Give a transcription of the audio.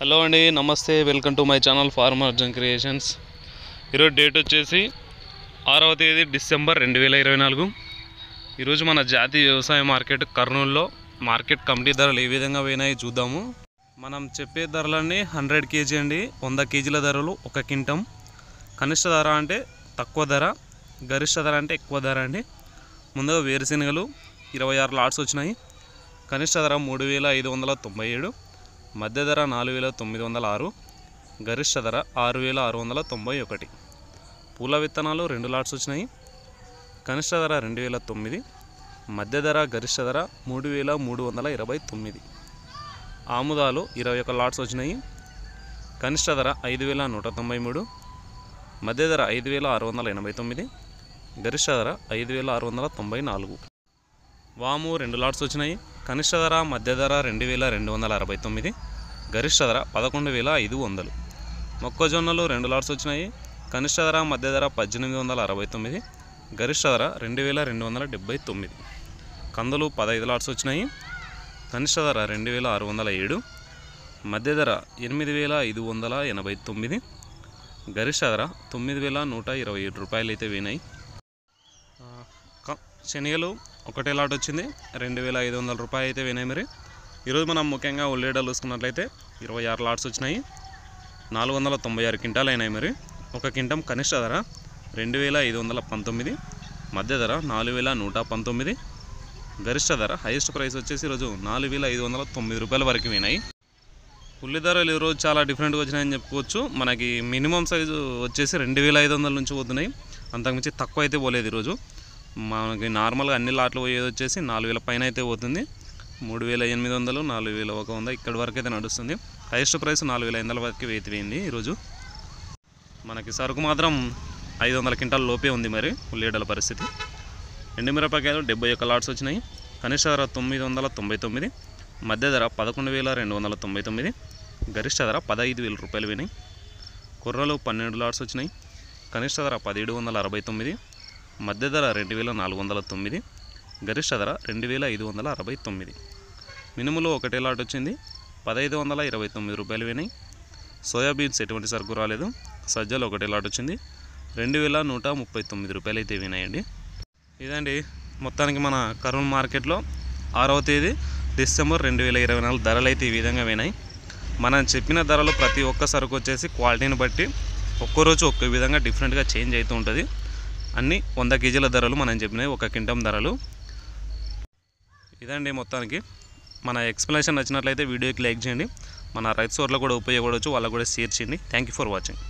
Hello అండి, నమస్తే. Welcome to my channel farmer Arjun creations. ఈరోజు డేట్ వచ్చేసి 6వ తేదీ డిసెంబర్ 2024. ఈరోజు మన జాతీయ వ్యవసాయ మార్కెట్ కర్నూలులో మార్కెట్ కమిటీ ధరలు ఏ విధంగా పోయినాయి చూద్దాము. మనం చెప్పే ధరలన్నీ 100 kg అండి. 100 kgల ధరలు 1 క్వింటం. కనిష్ట ధర అంటే తక్కువ ధర, గరిష్ట ధర అంటే ఎక్కువ ధర అండి. ముందుగా వేరుశెనగలు 26 లాట్స్ వచ్చినాయి. కనిష్ట ధర 3597, మధ్య ధర 4906, గరిష్ట ధర 6691. పూల విత్తనాలు 2 లాట్స్ వచ్చినాయి. కనిష్ట ధర 2009, మధ్య ధర గరిష్ట ధర 3329. ఆముదాలు 21 లాట్స్ వచ్చినాయి. కనిష్ట ధర 5193, మధ్య ధర 5689, గరిష్ట ధర 5694. వాము 2 లాట్స్ వచ్చినాయి. కనిష్ట ధర మధ్య ధర 2269, గరిష్ట ధర 11500. మొక్కజొన్నలు 2 లాట్స్ వచ్చినాయి. కనిష్ట ధర మధ్య ధర 1869, గరిష్ట ధర 2279. కందులు 15 లాట్స్ వచ్చినాయి. కనిష్ట ధర 2607, మధ్య ధర 8589, గరిష్ట ధర 9127 రూపాయలు అయితే పోయినాయి. శనగలు 1 లాట్ వచ్చింది, 2500 రూపాయలు అయితే పోయినాయి. మరి ఈరోజు మనం ముఖ్యంగా ఉల్లిగడ్డలు చూసుకున్నట్లయితే 26 లాట్స్ వచ్చినాయి. 496 క్వింటాలు అయినాయి. మరి 1 క్వింటం కనిష్ట ధర 2519, మధ్య ధర 4119, గరిష్ట ధర హైయెస్ట్ ప్రైస్ వచ్చేసి ఈరోజు 4509 రూపాయల వరకు పోయినాయి. ఉల్లి ధరలు ఈరోజు చాలా డిఫరెంట్గా వచ్చినాయని చెప్పుకోవచ్చు. మనకి మినిమం సైజు వచ్చేసి 2500 నుంచి పోతున్నాయి. అంతకుమించి తక్కువ అయితే పోలేదు. ఈరోజు మనకి నార్మల్గా అన్ని లాట్లు పోయేది వచ్చేసి 4000 పైన అయితే పోతుంది. 3800, 4100 ఇక్కడి వరకు అయితే నడుస్తుంది. హైయెస్ట్ ప్రైస్ 4500 వరకు పోయింది. ఈరోజు మనకి సరుకు మాత్రం 500 క్వింటాల లోపే ఉంది. మరి ఉల్లిగడ్డల పరిస్థితి. ఎండుమిరపకాయలు 71 లాట్స్ వచ్చినాయి. కనిష్ట ధర 999, మధ్య ధర 11299, గరిష్ట ధర 15000 రూపాయలు పోయినాయి. కుర్రలు 12 లాట్స్ వచ్చినాయి. కనిష్ట ధర 1769, మధ్య ధర 2409, గరిష్ట ధర 2569. మినుములు 1 లాట్ వచ్చింది. 1529 రూపాయలు పోయినాయి. సోయాబీన్స్ ఎటువంటి సరుకు రాలేదు. సజ్జలు 1 లాట్ వచ్చింది. 2139 రూపాయలు అయితే పోయినాయండి. ఇదండి మొత్తానికి మన కర్నూలు మార్కెట్లో 6వ తేదీ డిసెంబర్ 2024 ధరలు అయితే ఈ విధంగా పోయినాయి. మనం చెప్పిన ధరలు ప్రతి ఒక్క సరుకు వచ్చేసి క్వాలిటీని బట్టి ఒక్కో రోజు ఒక్కో విధంగా డిఫరెంట్గా చేంజ్ అవుతూ ఉంటుంది. అన్నీ 100 kgల ధరలు మనం చెప్పినవి, 1 క్వింటం ధరలు. ఇదండి మొత్తానికి. మన ఎక్స్ప్లెనేషన్ నచ్చినట్లయితే వీడియోకి లైక్ చేయండి. మన రైతు సోర్లకు కూడా ఉపయోగపడవచ్చు, వాళ్ళకు కూడా షేర్ చేయండి. Thank you for watching.